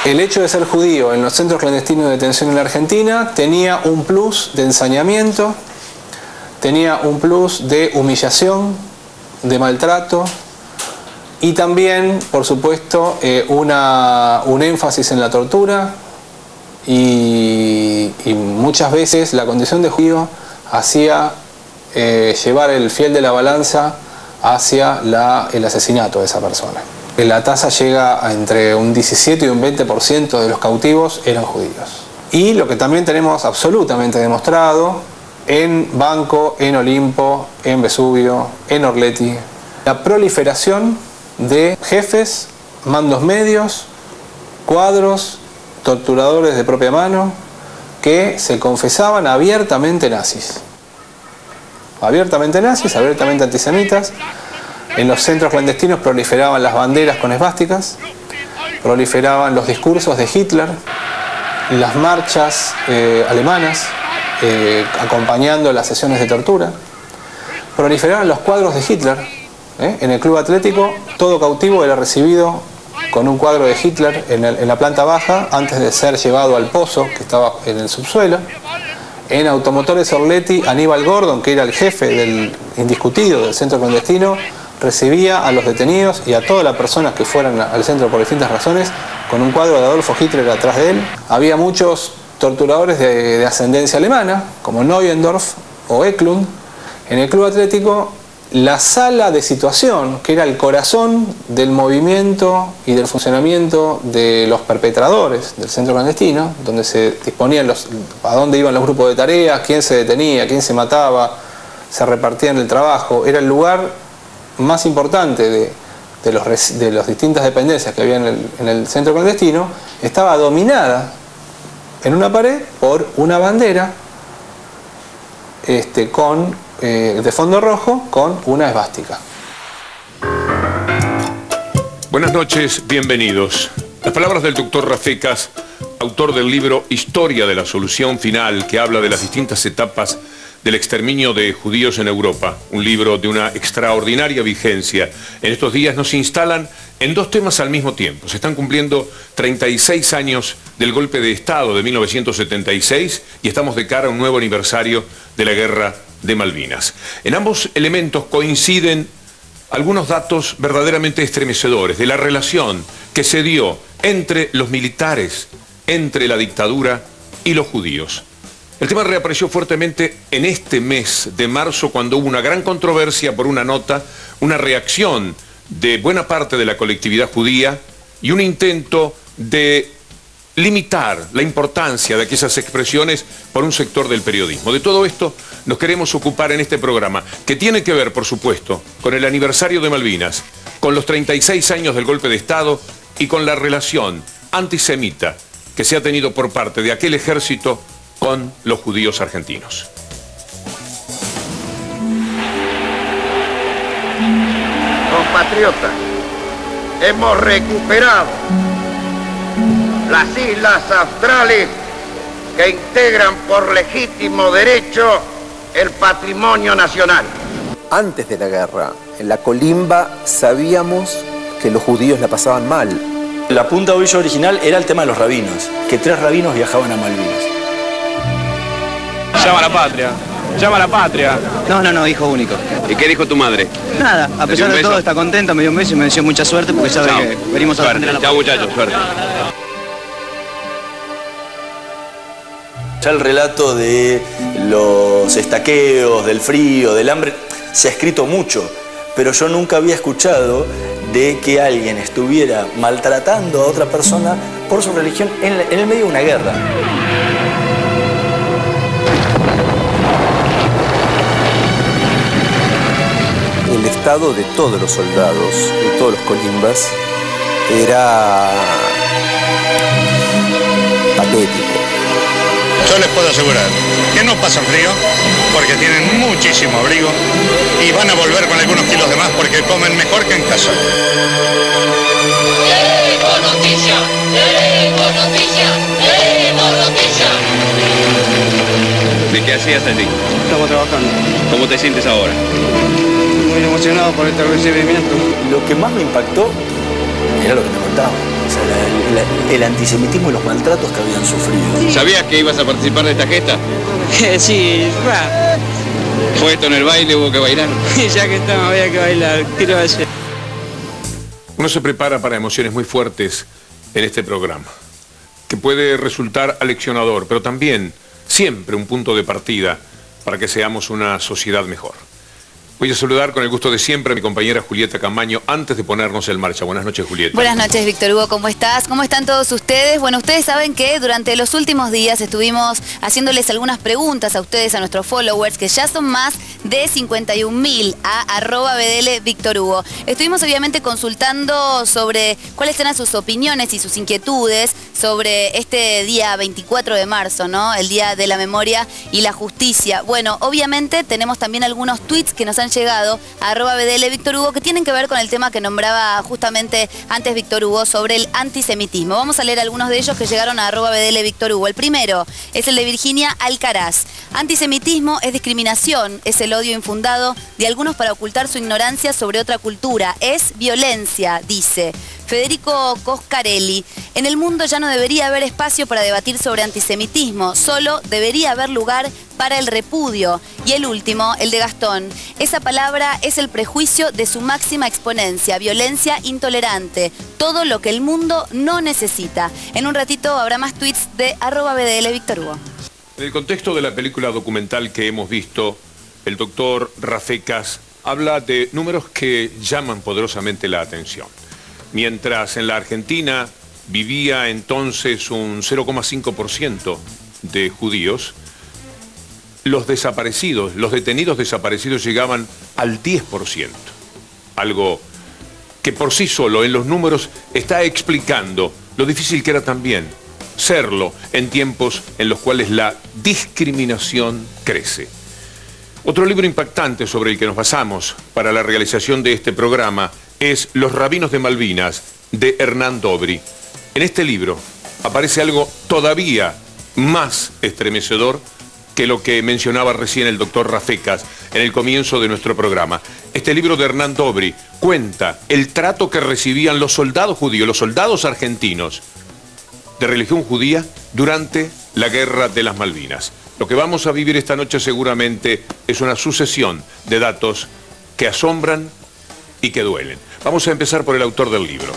El hecho de ser judío en los centros clandestinos de detención en la Argentina tenía un plus de ensañamiento, tenía un plus de humillación, de maltrato y también, por supuesto, un énfasis en la tortura y muchas veces la condición de judío hacía llevar el fiel de la balanza hacia el asesinato de esa persona. La tasa llega a entre un 17 y un 20% de los cautivos eran judíos. Y lo que también tenemos absolutamente demostrado en Banco, en Olimpo, en Vesubio, en Orleti, la proliferación de jefes, mandos medios, cuadros, torturadores de propia mano, que se confesaban abiertamente nazis. Abiertamente antisemitas. En los centros clandestinos proliferaban las banderas con esvásticas, proliferaban los discursos de Hitler, las marchas alemanas acompañando las sesiones de tortura, proliferaban los cuadros de Hitler. En el club atlético todo cautivo era recibido con un cuadro de Hitler en la planta baja antes de ser llevado al pozo que estaba en el subsuelo. En Automotores Orleti, Aníbal Gordon, que era el jefe indiscutido del centro clandestino, recibía a los detenidos y a todas las personas que fueran al centro por distintas razones con un cuadro de Adolfo Hitler atrás de él. Había muchos torturadores de ascendencia alemana, como Neuendorf o Eklund. En el club atlético, la sala de situación, que era el corazón del movimiento y del funcionamiento de los perpetradores del centro clandestino, donde se disponían a dónde iban los grupos de tareas, quién se detenía, quién se mataba, se repartían el trabajo, era el lugar más importante de las distintas dependencias que había en el centro clandestino, estaba dominada en una pared por una bandera de fondo rojo con una esvástica. Buenas noches, bienvenidos. Las palabras del doctor Rafecas, autor del libro Historia de la Solución Final, que habla de las distintas etapas del exterminio de judíos en Europa, un libro de una extraordinaria vigencia. En estos días nos instalan en dos temas al mismo tiempo. Se están cumpliendo 36 años del golpe de Estado de 1976 y estamos de cara a un nuevo aniversario de la Guerra de Malvinas. En ambos elementos coinciden algunos datos verdaderamente estremecedores de la relación que se dio entre los militares, entre la dictadura y los judíos. El tema reapareció fuertemente en este mes de marzo, cuando hubo una gran controversia por una nota, una reacción de buena parte de la colectividad judía y un intento de limitar la importancia de aquellas expresiones por un sector del periodismo. De todo esto nos queremos ocupar en este programa, que tiene que ver, por supuesto, con el aniversario de Malvinas, con los 36 años del golpe de Estado y con la relación antisemita que se ha tenido por parte de aquel ejército con los judíos argentinos. Compatriotas, hemos recuperado las islas australes que integran por legítimo derecho el patrimonio nacional. Antes de la guerra, en la colimba sabíamos que los judíos la pasaban mal. La punta de ovillo original era el tema de los rabinos, que 3 rabinos viajaban a Malvinas. Llama a la patria. Llama a la patria. No, hijo único. ¿Y qué dijo tu madre? Nada, a pesar de todo está contenta, me dio un beso y me deseó mucha suerte porque sabe que venimos a defender a la patria. Chao muchachos, suerte. Ya el relato de los estaqueos, del frío, del hambre, se ha escrito mucho, pero yo nunca había escuchado de que alguien estuviera maltratando a otra persona por su religión en el medio de una guerra. El estado de todos los soldados, de todos los colimbas, era patético. Yo les puedo asegurar que no pasan frío porque tienen muchísimo abrigo y van a volver con algunos kilos de más porque comen mejor que en casa. Tenemos noticias, tenemos noticias, tenemos noticias. ¿De qué hacías allí? Estamos trabajando. ¿Cómo te sientes ahora? Muy emocionado por este recibimiento. Lo que más me impactó era lo que me contaban. sea, el antisemitismo y los maltratos que habían sufrido. ¿Sabías que ibas a participar de esta gesta? Sí, va. ¿Fue esto en el baile? ¿Hubo que bailar? Ya que estamos, había que bailar. Quiero hacer. Uno se prepara para emociones muy fuertes en este programa, que puede resultar aleccionador, pero también siempre un punto de partida para que seamos una sociedad mejor. Voy a saludar con el gusto de siempre a mi compañera Julieta Camaño antes de ponernos en marcha. Buenas noches, Julieta. Buenas noches, Víctor Hugo, ¿cómo estás? ¿Cómo están todos ustedes? Bueno, ustedes saben que durante los últimos días estuvimos haciéndoles algunas preguntas a ustedes, a nuestros followers, que ya son más de 51.000 a @BDL Víctor Hugo. Estuvimos obviamente consultando sobre cuáles eran sus opiniones y sus inquietudes sobre este día 24 de marzo, ¿no? El Día de la Memoria y la Justicia. Bueno, obviamente tenemos también algunos tweets que nos han llegado a @BDL Víctor Hugo que tienen que ver con el tema que nombraba justamente antes Víctor Hugo sobre el antisemitismo. Vamos a leer algunos de ellos que llegaron a @BDL Víctor Hugo. El primero es el de Virginia Alcaraz. Antisemitismo es discriminación, es el odio infundado de algunos para ocultar su ignorancia sobre otra cultura. Es violencia, dice. Federico Coscarelli. En el mundo ya no debería haber espacio para debatir sobre antisemitismo, solo debería haber lugar para el repudio. Y el último, el de Gastón. Esa palabra es el prejuicio de su máxima exponencia, violencia intolerante, todo lo que el mundo no necesita. En un ratito habrá más tweets de @BDL Víctor Hugo. En el contexto de la película documental que hemos visto, el doctor Rafecas habla de números que llaman poderosamente la atención. Mientras en la Argentina vivía entonces un 0,5% de judíos, los desaparecidos, los detenidos desaparecidos llegaban al 10%. Algo que por sí solo en los números está explicando lo difícil que era también serlo en tiempos en los cuales la discriminación crece. Otro libro impactante sobre el que nos basamos para la realización de este programa es Los Rabinos de Malvinas, de Hernán Dobry. En este libro aparece algo todavía más estremecedor que lo que mencionaba recién el doctor Rafecas en el comienzo de nuestro programa. Este libro de Hernán Dobry cuenta el trato que recibían los soldados judíos, los soldados argentinos de religión judía durante la Guerra de las Malvinas. Lo que vamos a vivir esta noche seguramente es una sucesión de datos que asombran y que duelen. Vamos a empezar por el autor del libro.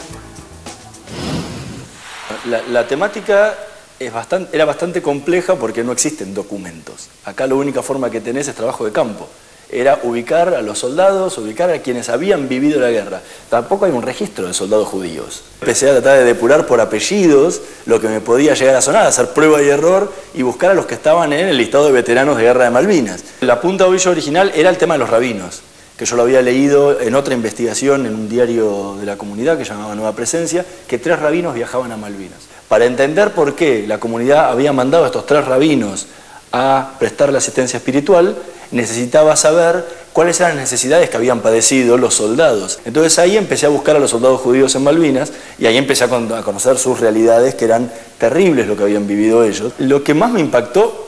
La temática era bastante compleja porque no existen documentos. Acá la única forma que tenés es trabajo de campo. Era ubicar a los soldados, ubicar a quienes habían vivido la guerra. Tampoco hay un registro de soldados judíos. Empecé a tratar de depurar por apellidos lo que me podía llegar a sonar, hacer prueba y error y buscar a los que estaban en el listado de veteranos de Guerra de Malvinas. La punta de ovillo original era el tema de los rabinos, que yo lo había leído en otra investigación en un diario de la comunidad que se llamaba Nueva Presencia, que 3 rabinos viajaban a Malvinas. Para entender por qué la comunidad había mandado a estos 3 rabinos a prestarle asistencia espiritual, necesitaba saber cuáles eran las necesidades que habían padecido los soldados. Entonces ahí empecé a buscar a los soldados judíos en Malvinas y ahí empecé a conocer sus realidades, que eran terribles lo que habían vivido ellos. Lo que más me impactó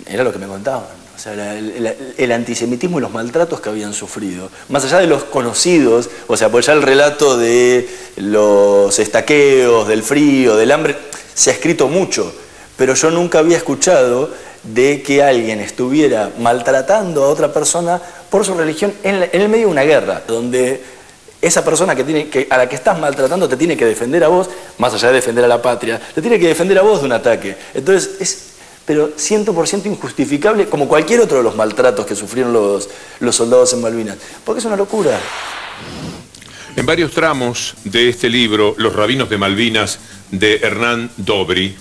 era lo que me contaban. O sea, el antisemitismo y los maltratos que habían sufrido. Más allá de los conocidos, o sea, pues ya el relato de los estaqueos, del frío, del hambre, se ha escrito mucho, pero yo nunca había escuchado de que alguien estuviera maltratando a otra persona por su religión en el medio de una guerra, donde esa persona a la que estás maltratando te tiene que defender a vos, más allá de defender a la patria, te tiene que defender a vos de un ataque. Entonces es pero 100% injustificable, como cualquier otro de los maltratos que sufrieron los soldados en Malvinas, porque es una locura. En varios tramos de este libro, Los Rabinos de Malvinas, de Hernán Dobry,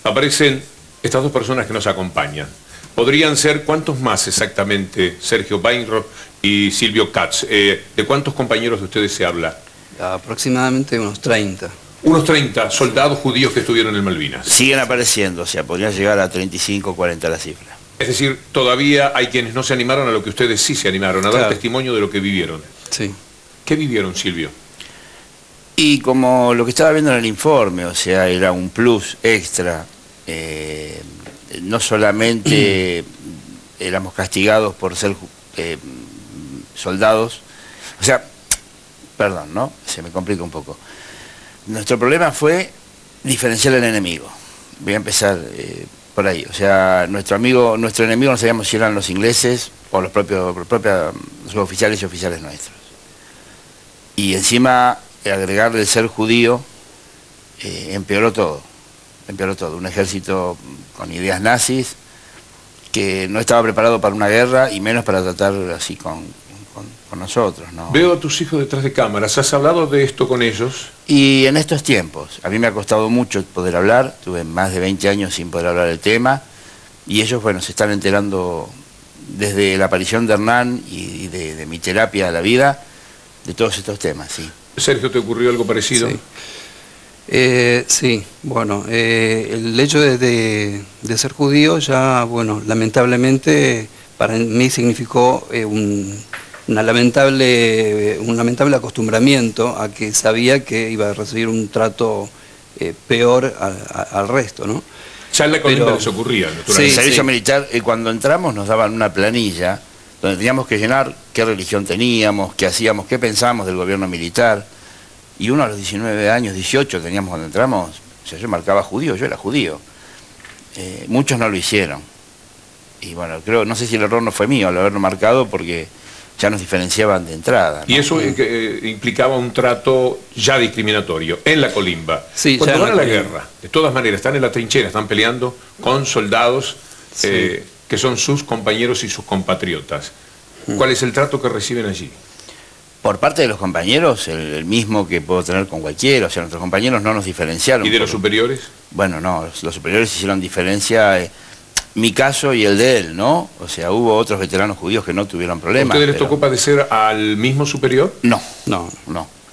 aparecen estas 2 personas que nos acompañan. Podrían ser, ¿cuántos más exactamente, Sergio Weinroth y Silvio Katz? ¿De cuántos compañeros de ustedes se habla? Aproximadamente unos 30. Unos 30 soldados judíos que estuvieron en Malvinas. Siguen apareciendo, o sea, podrían llegar a 35, 40 la cifra. Es decir, todavía hay quienes no se animaron a lo que ustedes sí se animaron, a dar testimonio de lo que vivieron. Sí. ¿Qué vivieron, Silvio? Y como lo que estaba viendo en el informe, o sea, era un plus extra. No solamente éramos castigados por ser soldados, o sea, perdón, ¿no? Se me complica un poco. Nuestro problema fue diferenciar el enemigo. Voy a empezar por ahí. O sea, nuestro enemigo no sabíamos si eran los ingleses o los propios oficiales y oficiales nuestros. Y encima agregarle el ser judío empeoró todo. Un ejército con ideas nazis que no estaba preparado para una guerra y menos para tratar así con nosotros, ¿no? Veo a tus hijos detrás de cámaras. ¿Has hablado de esto con ellos? Y en estos tiempos, a mí me ha costado mucho poder hablar, tuve más de 20 años sin poder hablar del tema, y ellos, bueno, se están enterando desde la aparición de Hernán y de mi terapia a la vida, de todos estos temas, sí. Sergio, ¿te ocurrió algo parecido? Sí. Sí, bueno, el hecho de ser judío ya, bueno, lamentablemente para mí significó un lamentable acostumbramiento a que sabía que iba a recibir un trato peor al resto, ¿no? Ya en la colimba les ocurría, naturalmente. Sí, el servicio militar, cuando entramos nos daban una planilla donde teníamos que llenar qué religión teníamos, qué hacíamos, qué pensábamos del gobierno militar. Y uno a los 19 años, 18 teníamos cuando entramos, o sea, yo marcaba judío, yo era judío. Muchos no lo hicieron. Y bueno, no sé si el error no fue mío al haberlo marcado, porque ya nos diferenciaban de entrada, ¿no? Y eso implicaba un trato ya discriminatorio en la colimba. Sí, cuando van a la colimba. guerra, de todas maneras, están en la trinchera, están peleando con soldados que son sus compañeros y sus compatriotas. ¿Cuál es el trato que reciben allí? Por parte de los compañeros, el mismo que puedo tener con cualquiera, o sea, nuestros compañeros no nos diferenciaron. ¿Y de los superiores? Bueno, no, los superiores hicieron diferencia, mi caso y el de él, ¿no? O sea, hubo otros veteranos judíos que no tuvieron problemas. ¿A ustedes les tocó padecer al mismo superior? No.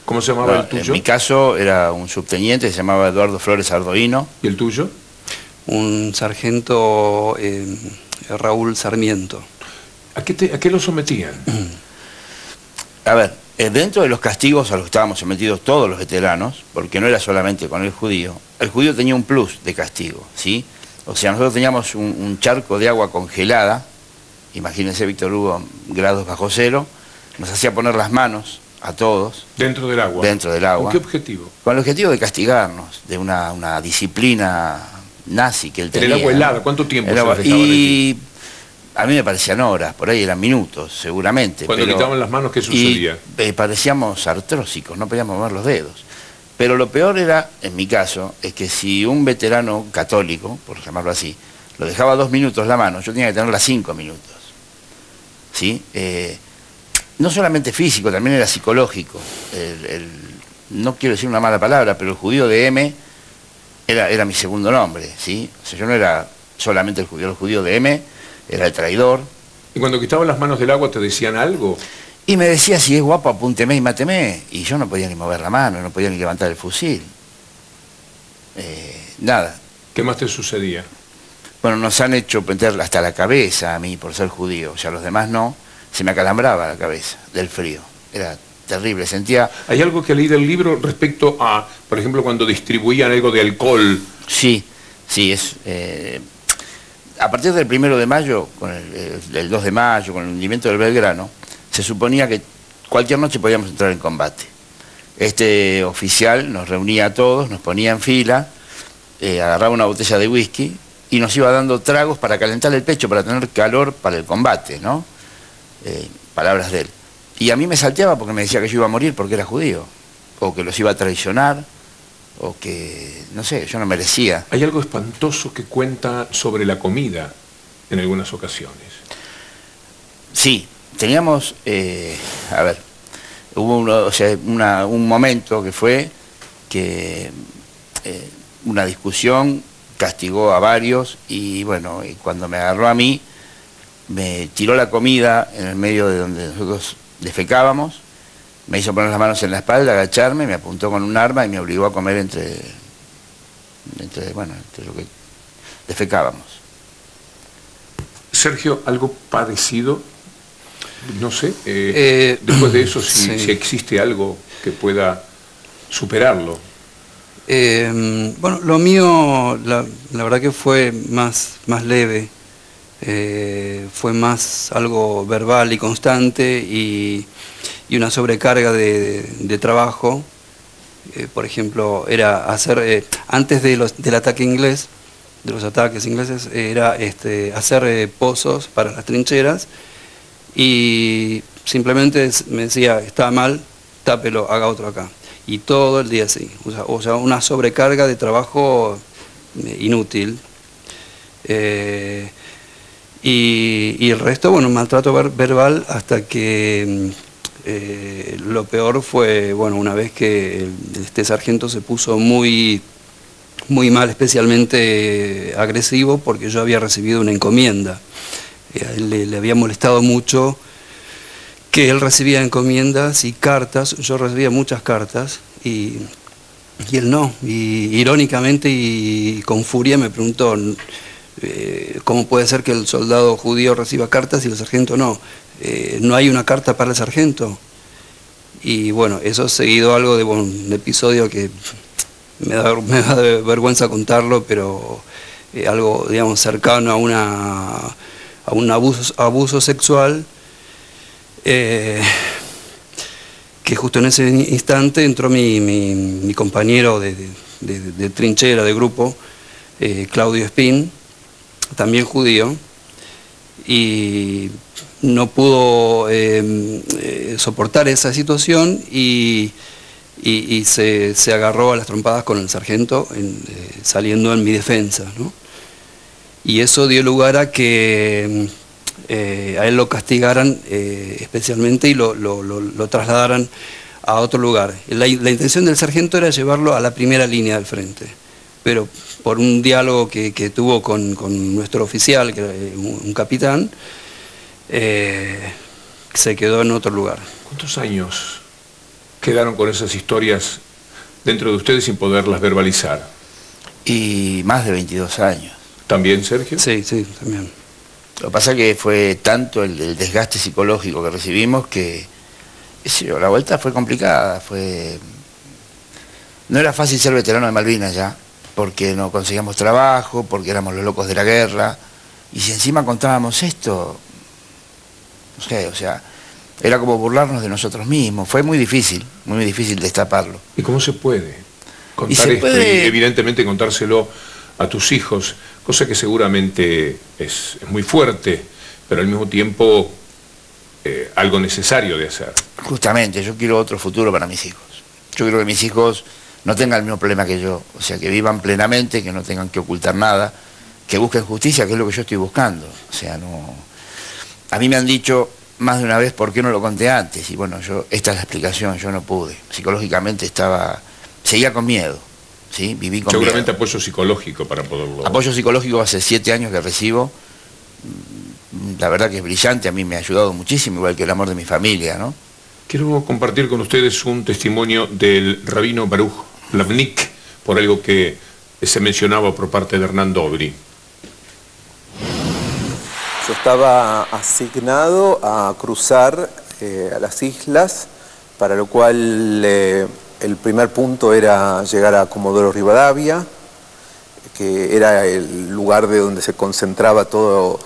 ¿Cómo se llamaba el tuyo? En mi caso era un subteniente, se llamaba Eduardo Flores Ardoino. ¿Y el tuyo? Un sargento Raúl Sarmiento. ¿A qué lo sometían? A ver, dentro de los castigos a los que estábamos sometidos todos los veteranos, porque no era solamente con el judío tenía un plus de castigo, ¿sí? O sea, nosotros teníamos un charco de agua congelada, imagínense, Víctor Hugo, grados bajo cero, nos hacía poner las manos a todos. ¿Dentro del agua? Dentro del agua. ¿Con qué objetivo? Con el objetivo de castigarnos, de una disciplina nazi que él tenía. ¿El agua helada? ¿Cuánto tiempo se dejaban y allí? a mí me parecían horas, por ahí eran minutos, seguramente. Cuando quitaban las manos, ¿qué sucedía? Parecíamos artrósicos, no podíamos mover los dedos. Pero lo peor era, en mi caso, es que si un veterano católico, por llamarlo así, lo dejaba 2 minutos la mano, yo tenía que tenerla 5 minutos. ¿Sí? No solamente físico, también era psicológico. No quiero decir una mala palabra, pero el judío de M era mi segundo nombre, ¿sí? O sea, yo no era solamente el judío de M, era el traidor. ¿Y cuando quitaban las manos del agua te decían algo? Y me decía, si es guapo, apúnteme y máteme. Y yo no podía ni mover la mano, no podía ni levantar el fusil. Nada. ¿Qué más te sucedía? Bueno, nos han hecho meter hasta la cabeza a mí por ser judío. O sea, a los demás no. Se me acalambraba la cabeza del frío. Era terrible, sentía... ¿Hay algo que leí del libro respecto a, por ejemplo, cuando distribuían algo de alcohol? Sí, es... a partir del 1 de mayo, con el 2 de mayo, con el hundimiento del Belgrano, se suponía que cualquier noche podíamos entrar en combate. Este oficial nos reunía a todos, nos ponía en fila, agarraba una botella de whisky y nos iba dando tragos para calentar el pecho, para tener calor para el combate, ¿no? Palabras de él. Y a mí me salteaba porque me decía que yo iba a morir porque era judío, o que los iba a traicionar, o que, no sé, yo no merecía. Hay algo espantoso que cuenta sobre la comida en algunas ocasiones. Sí, teníamos, a ver, hubo un momento que fue que una discusión castigó a varios y bueno, y cuando me agarró a mí, me tiró la comida en el medio de donde nosotros defecábamos, me hizo poner las manos en la espalda, agacharme, me apuntó con un arma y me obligó a comer entre lo que defecábamos. Sergio, ¿algo parecido? No sé, después de eso, si existe algo que pueda superarlo. Bueno, lo mío, la verdad que fue más leve. Fue más algo verbal y constante y una sobrecarga de trabajo Por ejemplo, era hacer, antes del ataque inglés, de los ataques ingleses, era hacer pozos para las trincheras, y simplemente me decía, está mal, tápelo, haga otro acá. Y todo el día así, o sea una sobrecarga de trabajo inútil. Y el resto, bueno, maltrato verbal, hasta que lo peor fue, bueno, una vez que este sargento se puso muy mal, especialmente agresivo, porque yo había recibido una encomienda. A él le había molestado mucho que él recibía encomiendas y cartas, yo recibía muchas cartas, y él no. Y irónicamente y con furia me preguntó, ¿cómo puede ser que el soldado judío reciba cartas y el sargento no? ¿No hay una carta para el sargento? Y bueno, eso ha seguido algo de un episodio que me da vergüenza contarlo, pero algo, digamos, cercano a un abuso sexual, que justo en ese instante entró mi compañero de trinchera, de grupo, Claudio Espín, también judío, y no pudo soportar esa situación y se agarró a las trompadas con el sargento, saliendo en mi defensa, ¿no? Y eso dio lugar a que a él lo castigaran especialmente y lo trasladaran a otro lugar. La intención del sargento era llevarlo a la primera línea del frente, pero por un diálogo que tuvo con nuestro oficial, que era un capitán, se quedó en otro lugar. ¿Cuántos años quedaron con esas historias dentro de ustedes sin poderlas verbalizar? Y más de 22 años. ¿También, Sergio? Sí, también. Lo que pasa es que fue tanto el desgaste psicológico que recibimos que, la vuelta fue complicada. No era fácil ser veterano de Malvinas ya, porque no conseguíamos trabajo, porque éramos los locos de la guerra, y si encima contábamos esto, no sé, o sea, era como burlarnos de nosotros mismos. Fue muy difícil destaparlo. ¿Y cómo se puede contar esto? Y evidentemente contárselo a tus hijos, cosa que seguramente es muy fuerte, pero al mismo tiempo algo necesario de hacer. Justamente, yo quiero otro futuro para mis hijos. Yo quiero que mis hijos no tengan el mismo problema que yo, o sea, que vivan plenamente, que no tengan que ocultar nada, que busquen justicia, que es lo que yo estoy buscando. O sea, no. A mí me han dicho más de una vez por qué no lo conté antes, y bueno, esta es la explicación, yo no pude. Psicológicamente seguía con miedo, ¿sí? Viví con seguramente miedo. Apoyo psicológico para poderlo... Apoyo psicológico hace 7 años que recibo, la verdad que es brillante, a mí me ha ayudado muchísimo, igual que el amor de mi familia, ¿no? Quiero compartir con ustedes un testimonio del rabino Baruch Lavnik por algo que se mencionaba por parte de Hernán Dobry. Yo estaba asignado a cruzar a las islas, para lo cual el primer punto era llegar a Comodoro Rivadavia, que era el lugar de donde se concentraba todo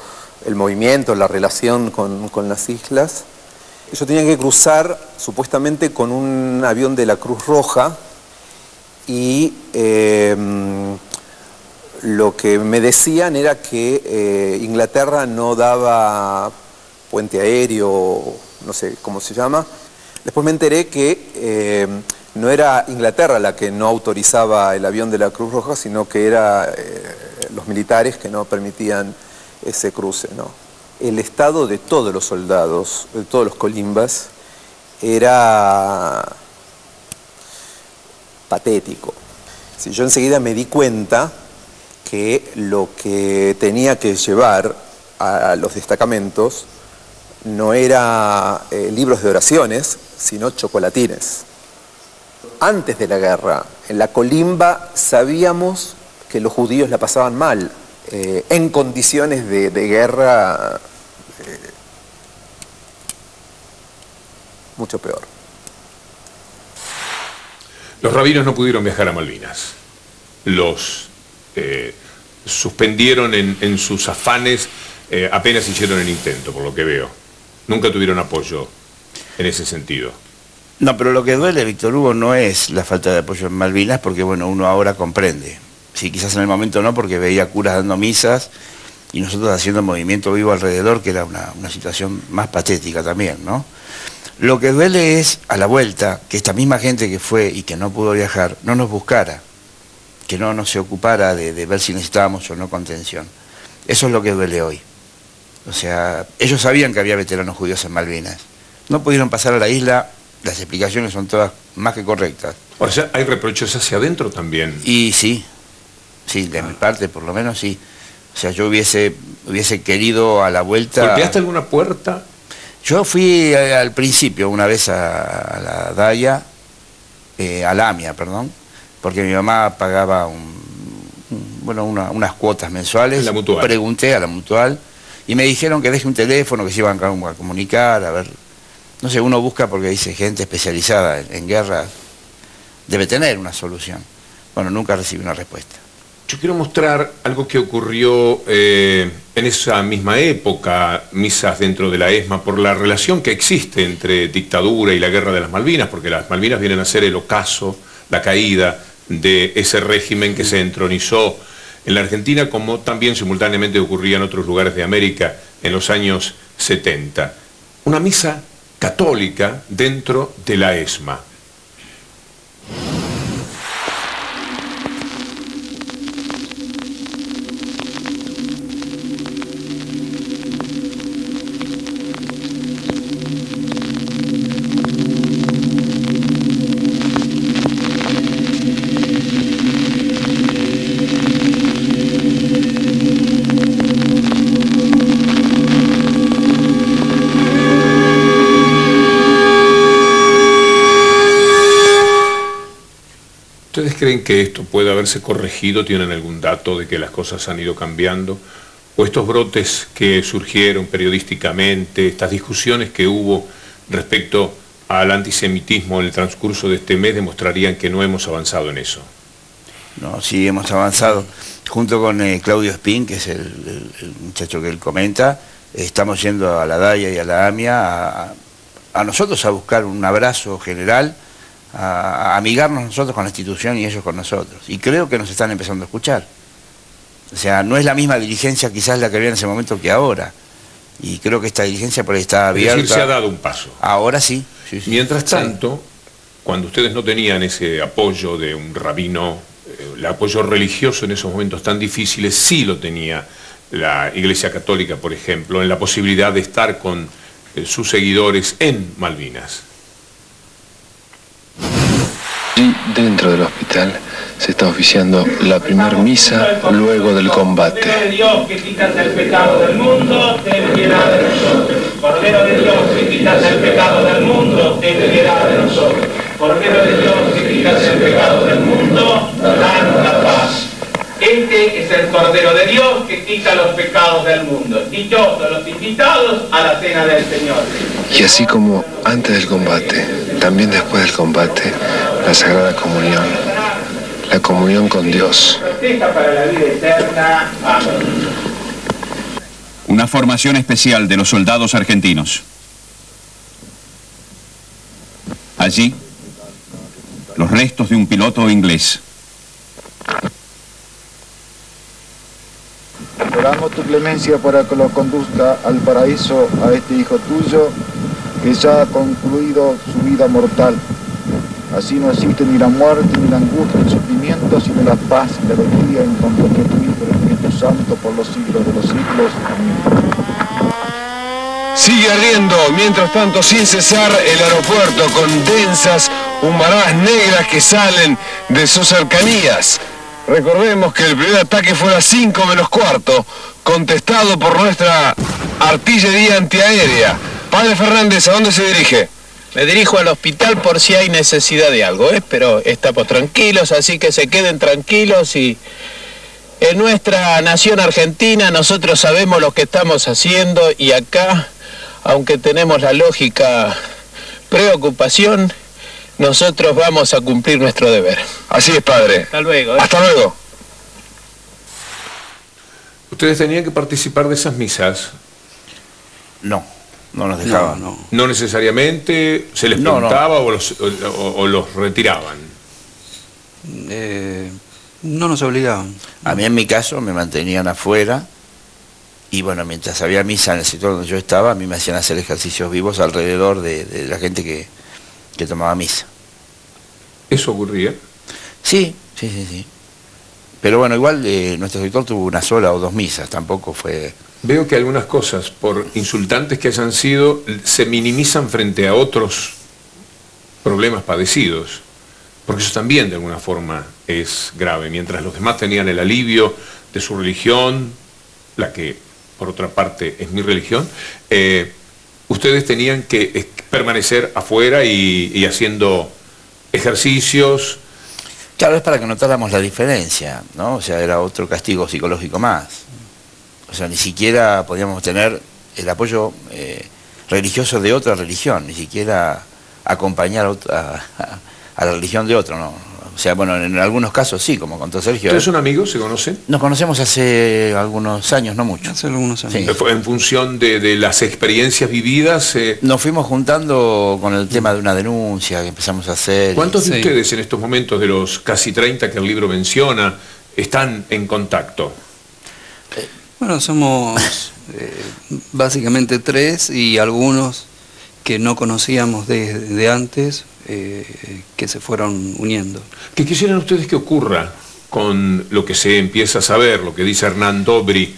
el movimiento, la relación con las islas. Yo tenía que cruzar supuestamente con un avión de la Cruz Roja, y lo que me decían era que Inglaterra no daba puente aéreo, no sé cómo se llama. Después me enteré que no era Inglaterra la que no autorizaba el avión de la Cruz Roja, sino que eran los militares que no permitían ese cruce, ¿no? El estado de todos los soldados, de todos los colimbas, era patético. Si yo enseguida me di cuenta que lo que tenía que llevar a los destacamentos no era libros de oraciones, sino chocolatines. Antes de la guerra, en la colimba sabíamos que los judíos la pasaban mal, en condiciones de guerra mucho peor. Los rabinos no pudieron viajar a Malvinas. Los suspendieron en sus afanes, apenas hicieron el intento, por lo que veo. Nunca tuvieron apoyo en ese sentido. No, pero lo que duele, Víctor Hugo, no es la falta de apoyo en Malvinas, porque bueno, uno ahora comprende. Sí, quizás en el momento no, porque veía curas dando misas y nosotros haciendo movimiento vivo alrededor, que era una situación más patética también, ¿no? Lo que duele es, a la vuelta, que esta misma gente que fue y que no pudo viajar, no nos buscara, que no se ocupara de ver si necesitábamos o no contención. Eso es lo que duele hoy. O sea, ellos sabían que había veteranos judíos en Malvinas. No pudieron pasar a la isla, las explicaciones son todas más que correctas. O sea, ¿hay reproches hacia adentro también? Y sí, de mi parte por lo menos sí. O sea, yo hubiese querido a la vuelta... ¿Golpeaste alguna puerta? Yo fui al principio una vez a la DAIA, a la AMIA, perdón, porque mi mamá pagaba unas cuotas mensuales. ¿En la Mutual? Pregunté a la Mutual y me dijeron que deje un teléfono, que se iban a comunicar, a ver... No sé, uno busca porque dice gente especializada en guerra, debe tener una solución. Bueno, nunca recibí una respuesta. Yo quiero mostrar algo que ocurrió en esa misma época, misas dentro de la ESMA, por la relación que existe entre dictadura y la guerra de las Malvinas, porque las Malvinas vienen a ser el ocaso, la caída de ese régimen que se entronizó en la Argentina, como también simultáneamente ocurría en otros lugares de América en los años 70. Una misa católica dentro de la ESMA. ¿Ustedes creen que esto puede haberse corregido? ¿Tienen algún dato de que las cosas han ido cambiando? ¿O estos brotes que surgieron periodísticamente, estas discusiones que hubo respecto al antisemitismo en el transcurso de este mes demostrarían que no hemos avanzado en eso? No, sí hemos avanzado. Junto con Claudio Espín, que es el muchacho que él comenta, estamos yendo a la DAIA y a la AMIA a nosotros a buscar un abrazo general, a amigarnos nosotros con la institución y ellos con nosotros. Y creo que nos están empezando a escuchar. O sea, no es la misma dirigencia quizás la que había en ese momento que ahora. Y creo que esta dirigencia por ahí está abierta. Es decir, se ha dado un paso. Ahora sí. Mientras tanto, cuando ustedes no tenían ese apoyo de un rabino, el apoyo religioso en esos momentos tan difíciles, sí lo tenía la Iglesia Católica, por ejemplo, en la posibilidad de estar con sus seguidores en Malvinas. Allí, dentro del hospital, se está oficiando la primera misa luego del combate. Cordero de Dios que quitas el pecado del mundo, ten piedad de nosotros. Cordero de Dios que quitas el pecado del mundo, ten piedad de nosotros. Cordero de Dios que quitas el pecado del mundo, danos la paz. Este es el Cordero de Dios que quita los pecados del mundo. Dichosos los invitados a la cena del Señor. Y así como antes del combate, también después del combate, la Sagrada Comunión, la comunión con Dios. Para la vida eterna. Amén. Una formación especial de los soldados argentinos. Allí, los restos de un piloto inglés. Imploramos tu clemencia para que lo conduzca al paraíso a este hijo tuyo que ya ha concluido su vida mortal. Así no existe ni la muerte, ni la angustia, ni el sufrimiento, sino la paz y la alegría en compañía tuya por el Espíritu Santo por los siglos de los siglos. Amén. Sigue ardiendo, mientras tanto, sin cesar, el aeropuerto con densas humaradas negras que salen de sus cercanías. Recordemos que el primer ataque fue a las 5 menos cuarto, contestado por nuestra artillería antiaérea. Padre Fernández, ¿a dónde se dirige? Me dirijo al hospital por si hay necesidad de algo, pero estamos tranquilos, así que se queden tranquilos y en nuestra nación argentina nosotros sabemos lo que estamos haciendo y acá, aunque tenemos la lógica preocupación, nosotros vamos a cumplir nuestro deber. Así es, padre. Hasta luego. Hasta luego. ¿Ustedes tenían que participar de esas misas? No. No nos dejaban. No necesariamente se les preguntaba o los retiraban. No nos obligaban. A mí en mi caso me mantenían afuera y bueno, mientras había misa en el sector donde yo estaba, a mí me hacían hacer ejercicios vivos alrededor de la gente que tomaba misa. ¿Eso ocurría? Sí. Pero bueno, igual nuestro sector tuvo una sola o dos misas, tampoco fue... Veo que algunas cosas, por insultantes que hayan sido, se minimizan frente a otros problemas padecidos, porque eso también de alguna forma es grave. Mientras los demás tenían el alivio de su religión, la que por otra parte es mi religión, ustedes tenían que permanecer afuera y haciendo ejercicios. Claro, es para que notáramos la diferencia, ¿no? O sea, era otro castigo psicológico más. O sea, ni siquiera podíamos tener el apoyo religioso de otra religión, ni siquiera acompañar a la religión de otro, ¿no? O sea, bueno, en algunos casos sí, como contó Sergio. ¿Ustedes son amigos? ¿Se conocen? Nos conocemos hace algunos años, no mucho. Hace algunos años. Sí. ¿En función de las experiencias vividas? Nos fuimos juntando con el tema de una denuncia que empezamos a hacer. ¿Cuántos de ustedes en estos momentos, de los casi 30 que el libro menciona, están en contacto? Bueno, somos básicamente 3 y algunos que no conocíamos de antes, que se fueron uniendo. ¿Qué quisieran ustedes que ocurra con lo que se empieza a saber, lo que dice Hernán Dobry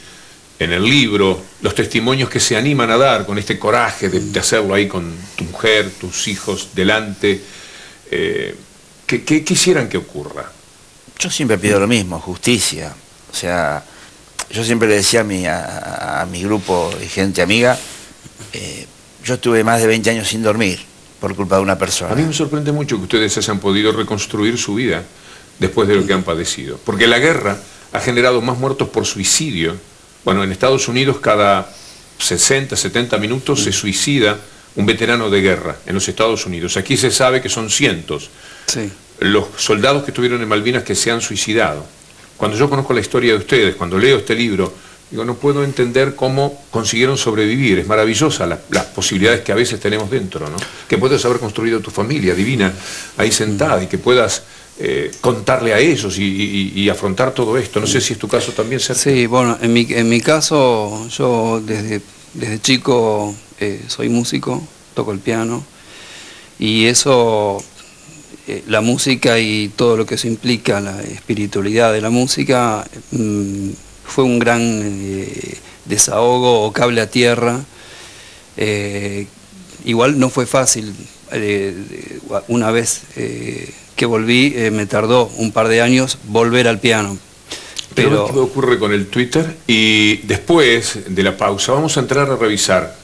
en el libro, los testimonios que se animan a dar con este coraje de hacerlo ahí con tu mujer, tus hijos delante? ¿Qué quisieran que ocurra? Yo siempre pido lo mismo, justicia. O sea, yo siempre le decía a mi grupo de gente amiga, yo estuve más de 20 años sin dormir por culpa de una persona. A mí me sorprende mucho que ustedes hayan podido reconstruir su vida después de lo que han padecido. Porque la guerra ha generado más muertos por suicidio. Bueno, en Estados Unidos cada 60, 70 minutos se suicida un veterano de guerra en los Estados Unidos. Aquí se sabe que son cientos. Sí. Los soldados que estuvieron en Malvinas que se han suicidado. Cuando yo conozco la historia de ustedes, cuando leo este libro, digo, no puedo entender cómo consiguieron sobrevivir. Es maravillosa las posibilidades que a veces tenemos dentro, ¿no? Que puedas haber construido tu familia divina ahí sentada y que puedas contarle a ellos y afrontar todo esto. No sé si es tu caso también, Sergio. Sí, bueno, en mi caso, yo desde chico soy músico, toco el piano, y eso, la música y todo lo que eso implica, la espiritualidad de la música, fue un gran desahogo o cable a tierra. Igual no fue fácil. Una vez que volví, me tardó un par de años volver al piano. Pero ¿qué ocurre con el Twitter? Y después de la pausa vamos a entrar a revisar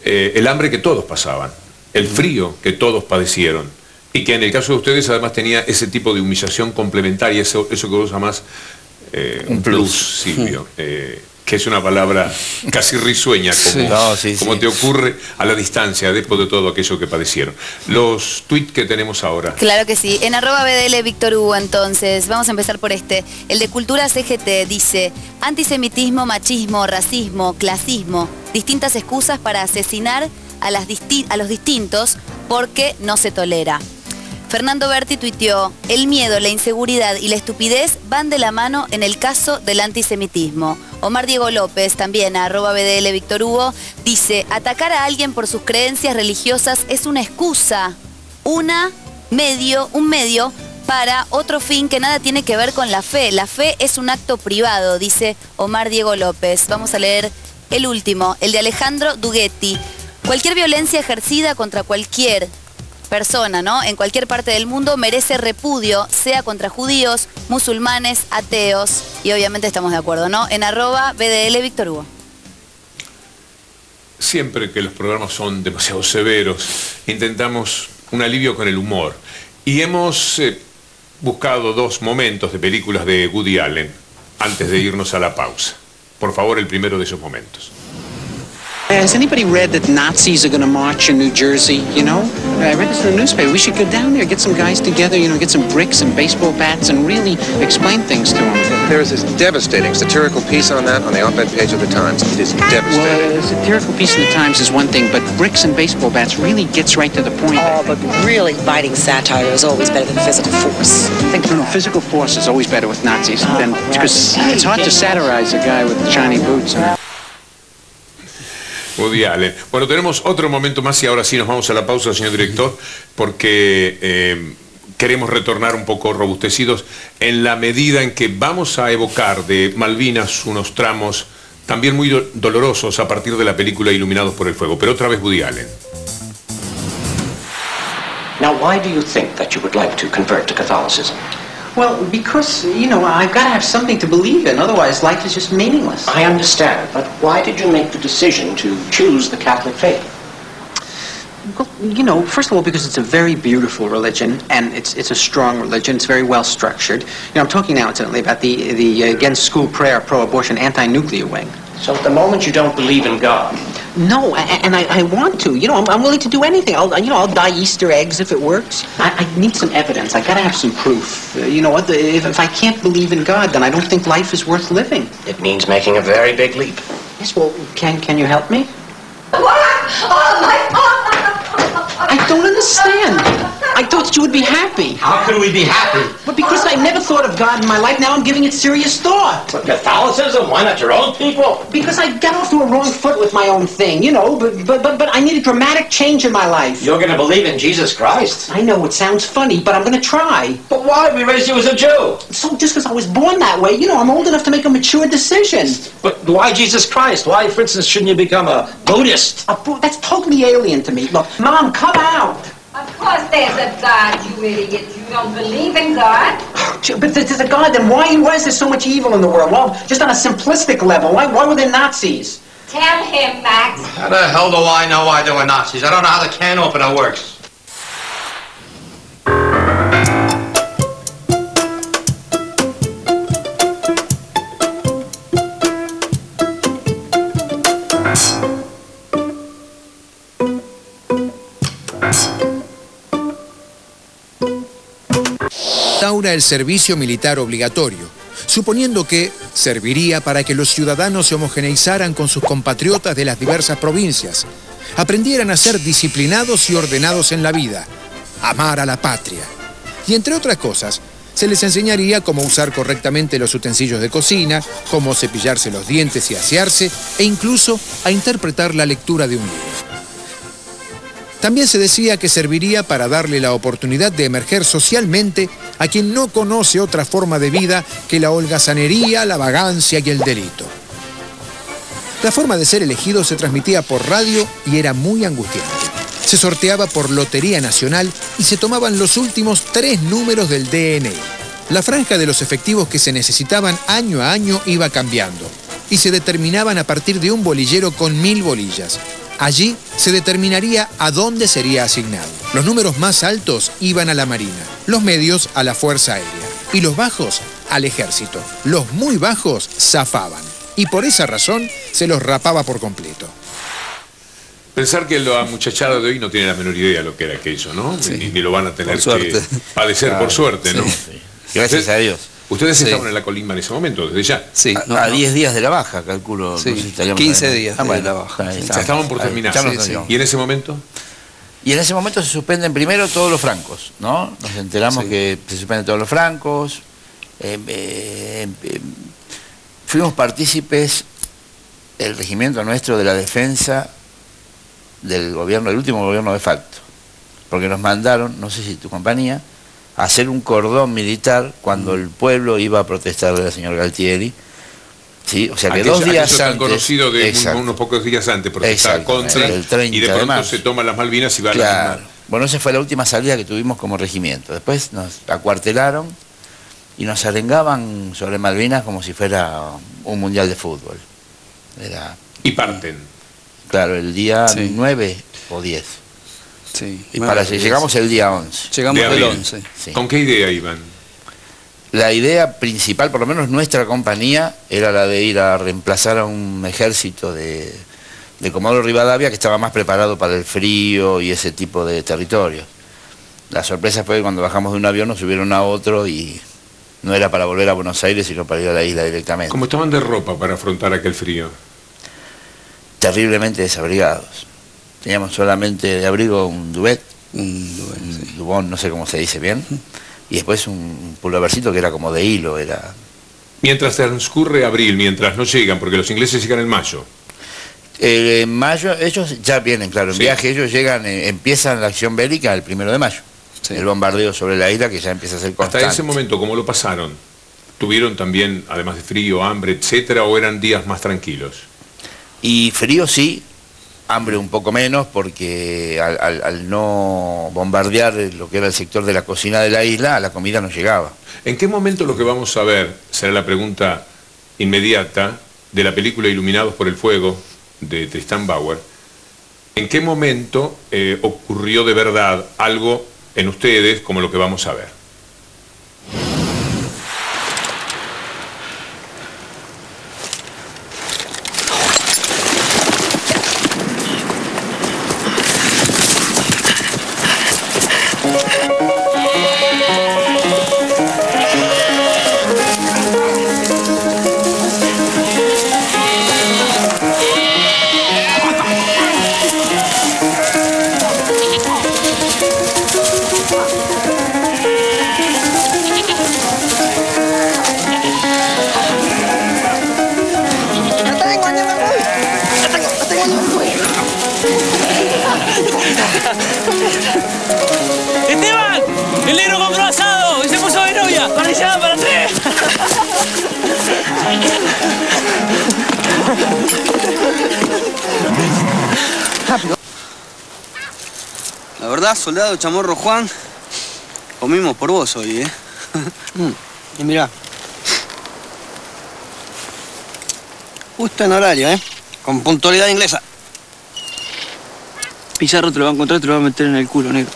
el hambre que todos pasaban, el frío que todos padecieron, y que en el caso de ustedes además tenía ese tipo de humillación complementaria, eso que vos llamás un plus, Silvio, que es una palabra casi risueña, como te ocurre a la distancia después de todo aquello que padecieron. Los tweets que tenemos ahora. Claro que sí, en @BDL Víctor Hugo. Entonces, vamos a empezar por este. El de Cultura CGT dice: antisemitismo, machismo, racismo, clasismo, distintas excusas para asesinar a los distintos porque no se tolera. Fernando Berti tuiteó: el miedo, la inseguridad y la estupidez van de la mano en el caso del antisemitismo. Omar Diego López, también a @BDL Víctor Hugo, dice: atacar a alguien por sus creencias religiosas es una excusa, un medio para otro fin que nada tiene que ver con la fe. La fe es un acto privado, dice Omar Diego López. Vamos a leer el último, el de Alejandro Dughetti. Cualquier violencia ejercida contra cualquier persona, ¿no?, en cualquier parte del mundo merece repudio, sea contra judíos, musulmanes, ateos, y obviamente estamos de acuerdo, ¿no? En @BDL Víctor Hugo. Siempre que los programas son demasiado severos, intentamos un alivio con el humor. Y hemos buscado 2 momentos de películas de Woody Allen antes de irnos a la pausa. Por favor, el primero de esos momentos. Has anybody read that Nazis are going to march in New Jersey, you know? I read this in the newspaper. We should go down there, get some guys together, you know, get some bricks and baseball bats and really explain things to them. There is this devastating satirical piece on that on the op-ed page of the Times. It is devastating. Well, a satirical piece in the Times is one thing, but bricks and baseball bats really gets right to the point. Oh, but really biting satire is always better than physical force. No, physical force is always better with Nazis than, because it's hard to satirize a guy with shiny boots. Woody Allen. Bueno, tenemos otro momento más y ahora sí nos vamos a la pausa, señor director, porque queremos retornar un poco robustecidos en la medida en que vamos a evocar de Malvinas unos tramos también muy dolorosos a partir de la película Iluminados por el Fuego. Pero otra vez Woody Allen. Now, why do you think that you would like to convert to Catholicism? Well, because, you know, I've got to have something to believe in, otherwise life is just meaningless. I understand, but why did you make the decision to choose the Catholic faith? Well, you know, first of all, because it's a very beautiful religion, and it's a strong religion. It's very well structured. You know, I'm talking now, incidentally, about the against school prayer, pro-abortion, anti-nuclear wing. So at the moment you don't believe in God? No, and I want to. You know, I'm willing to do anything. I'll dye Easter eggs if it works. I need some evidence. I gotta have some proof. You know, if I can't believe in God, then I don't think life is worth living. It means making a very big leap. Yes, well, can you help me? What? Oh, my God! I don't understand. I thought you would be happy. How could we be happy? But because I never thought of God in my life, now I'm giving it serious thought. But Catholicism? Why not your own people? Because I got off to a wrong foot with my own thing, you know, but I need a dramatic change in my life. You're going to believe in Jesus Christ? I know, it sounds funny, but I'm going to try. But why? We raised you as a Jew. So just because I was born that way, you know, I'm old enough to make a mature decision. But why Jesus Christ? Why, for instance, shouldn't you become a Buddhist? That's totally alien to me. Look, Mom, come out. Of course there's a God, you idiot. You don't believe in God? But there's a God, then why is there so much evil in the world? Well, just on a simplistic level, why were there Nazis? Tell him, Max. How the hell do I know why there were Nazis? I don't know how the can opener works. Instaura el servicio militar obligatorio, suponiendo que serviría para que los ciudadanos se homogeneizaran con sus compatriotas de las diversas provincias, aprendieran a ser disciplinados y ordenados en la vida, amar a la patria. Y entre otras cosas, se les enseñaría cómo usar correctamente los utensilios de cocina, cómo cepillarse los dientes y asearse, e incluso a interpretar la lectura de un libro. También se decía que serviría para darle la oportunidad de emerger socialmente a quien no conoce otra forma de vida que la holgazanería, la vagancia y el delito. La forma de ser elegido se transmitía por radio y era muy angustiante. Se sorteaba por Lotería Nacional y se tomaban los últimos 3 números del DNI. La franja de los efectivos que se necesitaban año a año iba cambiando y se determinaban a partir de un bolillero con 1000 bolillas. Allí se determinaría a dónde sería asignado. Los números más altos iban a la Marina, los medios a la Fuerza Aérea y los bajos al Ejército. Los muy bajos zafaban y por esa razón se los rapaba por completo. Pensar que la muchachada de hoy no tiene la menor idea de lo que era aquello, ¿no? Sí. Ni lo van a tener que padecer, claro, por suerte, ¿no? Sí. Gracias a Dios. Ustedes estaban en la colimba en ese momento, desde ya. Sí, a 10 días de la baja, calculo. Sí, no sé si 15 días de la baja. Estaban por terminar. Sí. ¿Y en ese momento? Y en ese momento se suspenden primero todos los francos, ¿no? Nos enteramos que se suspenden todos los francos. Fuimos partícipes, el regimiento nuestro, de la defensa del gobierno, el último gobierno de facto. Porque nos mandaron, no sé si tu compañía, hacer un cordón militar cuando el pueblo iba a protestarle al señor Galtieri. ¿Sí? O sea que 2 días antes... tan conocido de unos pocos días antes, protestaba contra, el 30 y de pronto se toman las Malvinas y va a la... Bueno, esa fue la última salida que tuvimos como regimiento. Después nos acuartelaron y nos arengaban sobre Malvinas como si fuera un mundial de fútbol. Y parten. Claro, el día 9 o 10. Sí, y llegamos el día 11. Llegamos el 11. Sí. ¿Con qué idea iban? La idea principal, por lo menos nuestra compañía, era la de ir a reemplazar a un ejército de Comodoro Rivadavia que estaba más preparado para el frío y ese tipo de territorios. La sorpresa fue que cuando bajamos de un avión nos subieron a otro y no era para volver a Buenos Aires, sino para ir a la isla directamente. ¿Cómo estaban de ropa para afrontar aquel frío? Terriblemente desabrigados. Teníamos solamente de abrigo un duvet, un dubón, no sé cómo se dice bien, y después un pulovercito que era como de hilo, era... Mientras transcurre abril, mientras no llegan, porque los ingleses llegan en mayo. En mayo, ellos ya vienen, claro, en viaje, ellos llegan, empiezan la acción bélica el 1 de mayo. Sí. El bombardeo sobre la isla que ya empieza a ser constante. Hasta ese momento, ¿cómo lo pasaron? ¿Tuvieron también, además de frío, hambre, etcétera, o eran días más tranquilos? Y frío sí, hambre un poco menos, porque al no bombardear lo que era el sector de la cocina de la isla, la comida no llegaba. ¿En qué momento lo que vamos a ver será la pregunta inmediata de la película Iluminados por el Fuego de Tristan Bauer? ¿En qué momento ocurrió de verdad algo en ustedes como lo que vamos a ver? ¡Esteban! ¡El negro compró asado y se puso de novia! ¡Parrillada para tres! La verdad, soldado Chamorro Juan, comimos por vos hoy, ¿eh? Y mirá. Justo en horario, ¿eh? Con puntualidad inglesa. Pizarro te lo va a encontrar, te lo va a meter en el culo, negro.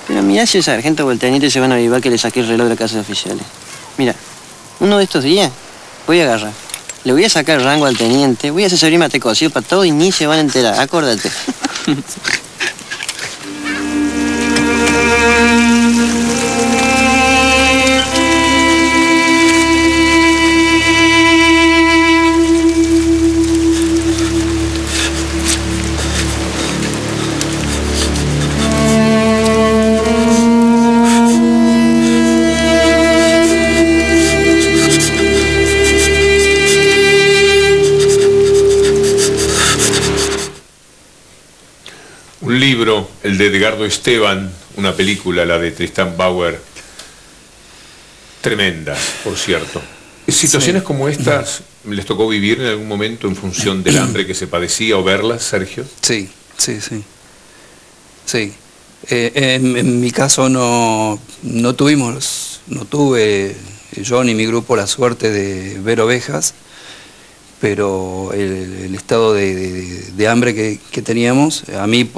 Pero mirá si el sargento o el teniente se van a avivar que le saqué el reloj de la casa de oficiales. Mira, uno de estos días voy a agarrar. Le voy a sacar el rango al teniente, voy a hacer servir mate cocido para todo y ni se van a enterar, acuérdate. Un libro, el de Edgardo Esteban, una película, la de Tristan Bauer, tremenda, por cierto. ¿Situaciones como estas les tocó vivir en algún momento en función del hambre que se padecía o verlas, Sergio? Sí. En mi caso no tuve yo ni mi grupo la suerte de ver ovejas, pero el estado de hambre que teníamos, a mí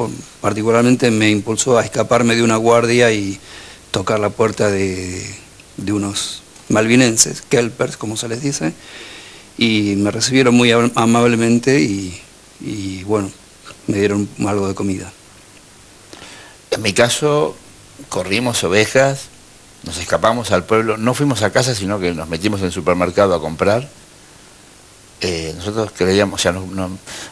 particularmente me impulsó a escaparme de una guardia y tocar la puerta de unos malvinenses, kelpers como se les dice, y me recibieron muy amablemente y bueno, me dieron algo de comida. En mi caso, corrimos ovejas, nos escapamos al pueblo, no fuimos a casa, sino que nos metimos en el supermercado a comprar. Nosotros creíamos, o sea,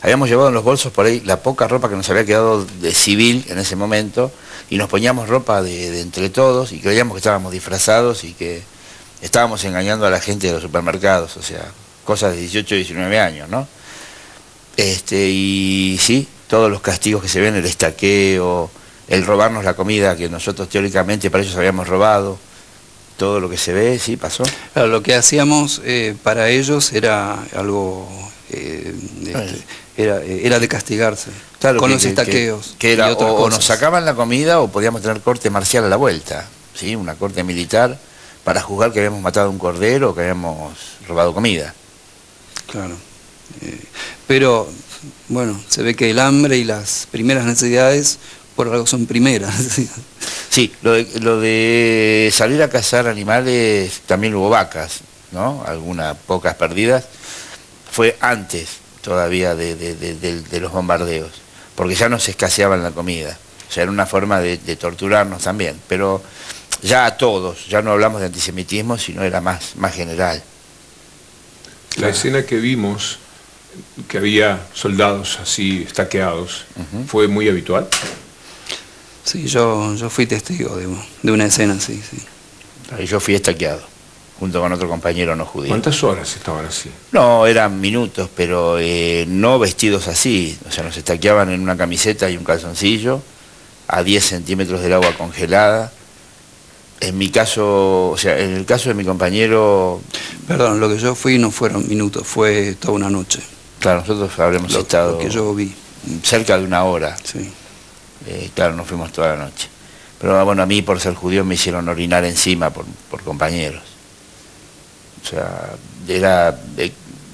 habíamos llevado en los bolsos por ahí la poca ropa que nos había quedado de civil en ese momento, y nos poníamos ropa de entre todos, y creíamos que estábamos disfrazados y que estábamos engañando a la gente de los supermercados, o sea, cosas de 18, 19 años, ¿no? Y sí, todos los castigos que se ven, el estaqueo, el robarnos la comida que nosotros teóricamente para ellos habíamos robado, todo lo que se ve, sí, pasó. Claro, lo que hacíamos para ellos era algo, era de castigarse, claro, con los estaqueos. Que era, o nos sacaban la comida o podíamos tener corte marcial a la vuelta, ¿sí? Una corte militar para juzgar que habíamos matado un cordero o que habíamos robado comida. Claro. Pero, bueno, se ve que el hambre y las primeras necesidades por algo son primeras. Sí, lo de salir a cazar animales, también hubo vacas, ¿no? Algunas pocas perdidas, fue antes todavía de los bombardeos, porque ya nos escaseaban la comida, o sea, era una forma de torturarnos también, pero ya a todos, ya no hablamos de antisemitismo, sino era más general. La escena que vimos, que había soldados así estaqueados, ¿fue muy habitual? Sí, yo fui testigo de una escena así, sí. Y yo fui estaqueado, junto con otro compañero no judío. ¿Cuántas horas estaban así? No, eran minutos, pero no vestidos así. O sea, nos estaqueaban en una camiseta y un calzoncillo, a 10 centímetros del agua congelada. En mi caso, o sea, en el caso de mi compañero... Perdón, lo que yo fui no fueron minutos, fue toda una noche. Claro, nosotros habremos estado... Lo que yo vi. Cerca de una hora. Sí. Claro, nos fuimos toda la noche. Pero bueno, a mí por ser judío me hicieron orinar encima por compañeros. O sea, era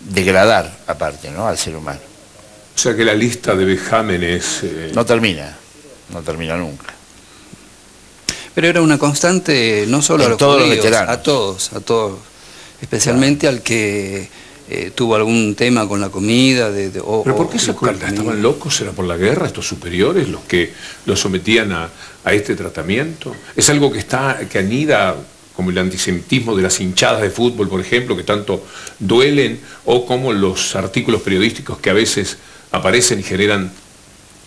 degradar aparte, ¿no?, al ser humano. O sea que la lista de vejámenes... No termina nunca. Pero era una constante, no solo a los todos judíos, los veteranos. a todos, especialmente al que tuvo algún tema con la comida. ¿Pero por qué se acuerdan? ¿Estaban locos? ¿Era por la guerra estos superiores los que los sometían a este tratamiento? ¿Es algo que anida como el antisemitismo de las hinchadas de fútbol, por ejemplo, que tanto duelen, o como los artículos periodísticos que a veces aparecen y generan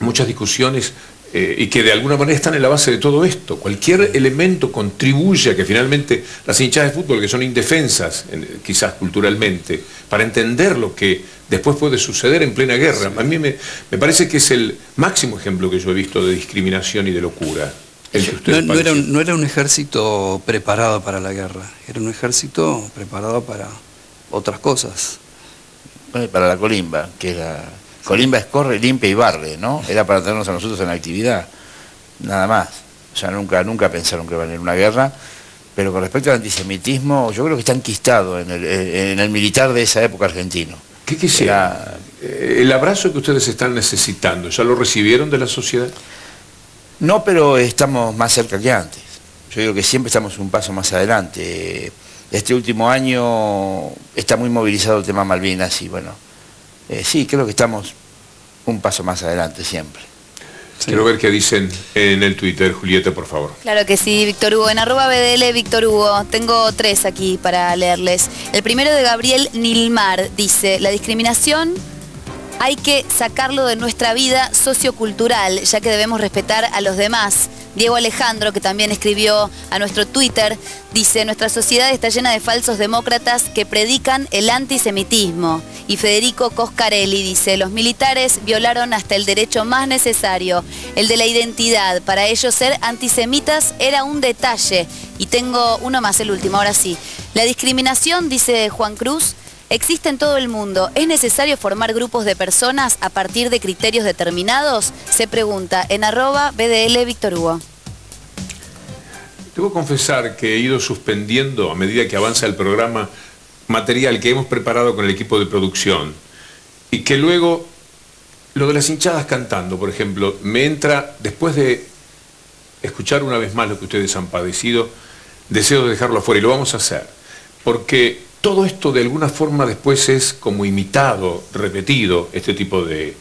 muchas discusiones y que de alguna manera están en la base de todo esto? Cualquier elemento contribuye a que finalmente las hinchadas de fútbol, que son indefensas quizás culturalmente, para entender lo que después puede suceder en plena guerra. A mí me parece que es el máximo ejemplo que yo he visto de discriminación y de locura. No era un ejército preparado para la guerra, era un ejército preparado para otras cosas. Para la colimba, que era... Colimba es corre, limpia y barre, ¿no? Era para tenernos a nosotros en la actividad, nada más. O sea, nunca pensaron que iban a ir a una guerra, pero con respecto al antisemitismo, yo creo que está enquistado en el militar de esa época argentino. ¿Qué quisiera? ¿El abrazo que ustedes están necesitando, ya lo recibieron de la sociedad? No, pero estamos más cerca que antes. Yo digo que siempre estamos un paso más adelante. Este último año está muy movilizado el tema Malvinas y bueno... sí, creo que estamos un paso más adelante siempre. Sí. Quiero ver qué dicen en el Twitter. Julieta, por favor. Claro que sí, Víctor Hugo. En @BDL Víctor Hugo. Tengo 3 aquí para leerles. El primero de Gabriel Nilmar dice: la discriminación hay que sacarlo de nuestra vida sociocultural, ya que debemos respetar a los demás. Diego Alejandro, que también escribió a nuestro Twitter, dice: nuestra sociedad está llena de falsos demócratas que predican el antisemitismo. Y Federico Coscarelli dice: los militares violaron hasta el derecho más necesario, el de la identidad. Para ellos ser antisemitas era un detalle. Y tengo uno más, el último, ahora sí. La discriminación, dice Juan Cruz, existe en todo el mundo. ¿Es necesario formar grupos de personas a partir de criterios determinados? Se pregunta en @BDL Víctor Hugo. Debo confesar que he ido suspendiendo, a medida que avanza el programa, material que hemos preparado con el equipo de producción. Y que luego, lo de las hinchadas cantando, por ejemplo, me entra, después de escuchar una vez más lo que ustedes han padecido, deseo de dejarlo afuera, y lo vamos a hacer. Porque todo esto de alguna forma después es como imitado, repetido, este tipo de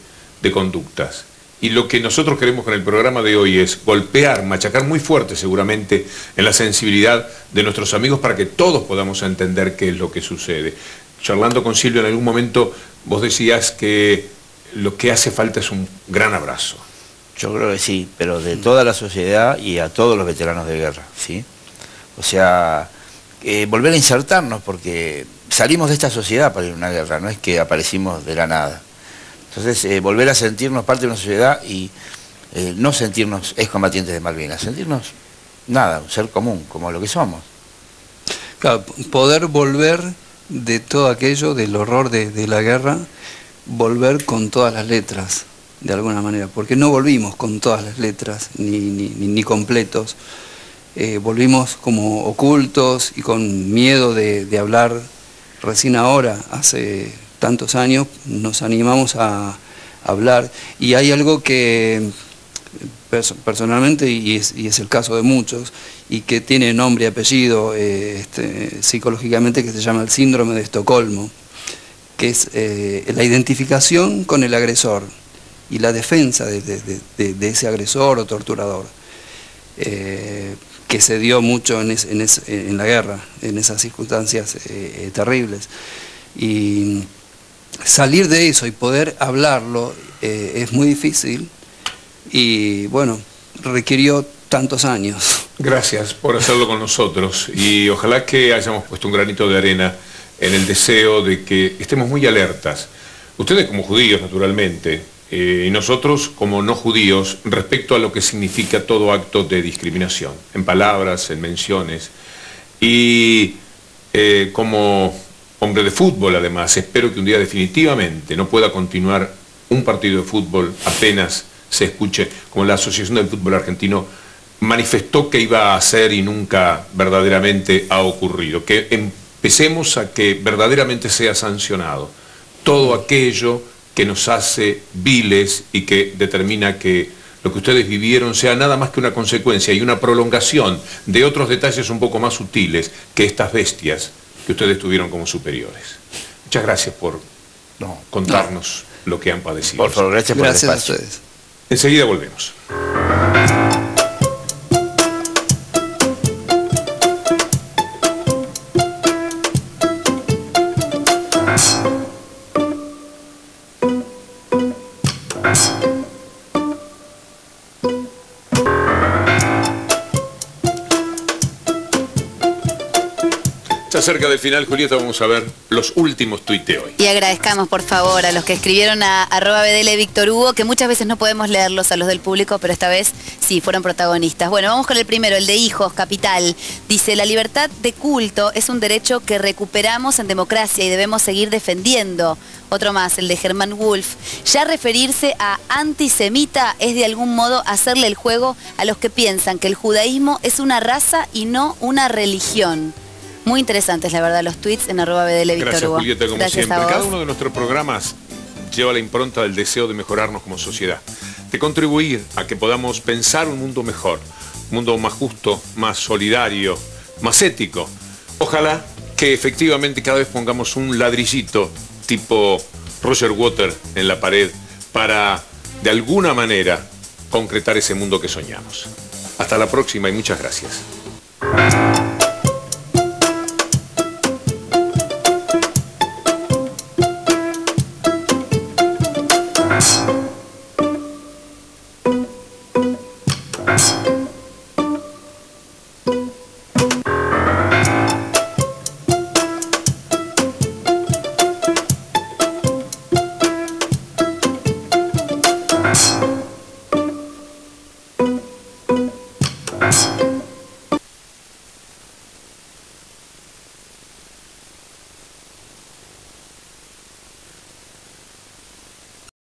conductas. Y lo que nosotros queremos con el programa de hoy es golpear, machacar muy fuerte seguramente en la sensibilidad de nuestros amigos para que todos podamos entender qué es lo que sucede. Charlando con Silvio en algún momento, vos decías que lo que hace falta es un gran abrazo. Yo creo que sí, pero de toda la sociedad y a todos los veteranos de guerra, ¿sí? O sea... volver a insertarnos, porque salimos de esta sociedad para ir a una guerra, no es que aparecimos de la nada. Entonces, volver a sentirnos parte de una sociedad y no sentirnos excombatientes de Malvinas, sentirnos nada, un ser común, como lo que somos. Claro, poder volver de todo aquello, del horror de la guerra, volver con todas las letras, de alguna manera, porque no volvimos con todas las letras, ni completos. Volvimos como ocultos y con miedo de hablar. Recién ahora, hace tantos años, nos animamos a hablar. Y hay algo que personalmente, y es el caso de muchos, y que tiene nombre y apellido psicológicamente, que se llama el síndrome de Estocolmo, que es la identificación con el agresor y la defensa de ese agresor o torturador. que se dio mucho en la guerra, en esas circunstancias terribles. Y salir de eso y poder hablarlo es muy difícil y bueno, requirió tantos años. Gracias por hacerlo con nosotros y ojalá que hayamos puesto un granito de arena en el deseo de que estemos muy alertas. Ustedes como judíos, naturalmente, y nosotros como no judíos, respecto a lo que significa todo acto de discriminación, en palabras, en menciones. Y como hombre de fútbol, además, espero que un día definitivamente no pueda continuar un partido de fútbol apenas se escuche, como la Asociación del Fútbol Argentino manifestó que iba a hacer y nunca verdaderamente ha ocurrido. Que empecemos a que verdaderamente sea sancionado todo aquello que nos hace viles y que determina que lo que ustedes vivieron sea nada más que una consecuencia y una prolongación de otros detalles un poco más sutiles que estas bestias que ustedes tuvieron como superiores. Muchas gracias por contarnos lo que han padecido. Por favor, gracias por el espacio. Gracias a ustedes. Enseguida volvemos. Cerca del final, Julieta, vamos a ver los últimos tuits de hoy. Y agradezcamos, por favor, a los que escribieron a @BDL Víctor Hugo, que muchas veces no podemos leerlos a los del público, pero esta vez sí, fueron protagonistas. Bueno, vamos con el primero, el de Hijos, Capital. Dice, la libertad de culto es un derecho que recuperamos en democracia y debemos seguir defendiendo. Otro más, el de Germán Wolf. Ya referirse a antisemita es de algún modo hacerle el juego a los que piensan que el judaísmo es una raza y no una religión. Muy interesantes, la verdad, los tweets en @BDL Víctor Gracias, Hugo. Julieta, como Gracias siempre. a vos. Cada uno de nuestros programas lleva la impronta del deseo de mejorarnos como sociedad, de contribuir a que podamos pensar un mundo mejor, un mundo más justo, más solidario, más ético. Ojalá que efectivamente cada vez pongamos un ladrillito tipo Roger Waters en la pared para, de alguna manera, concretar ese mundo que soñamos. Hasta la próxima y muchas gracias.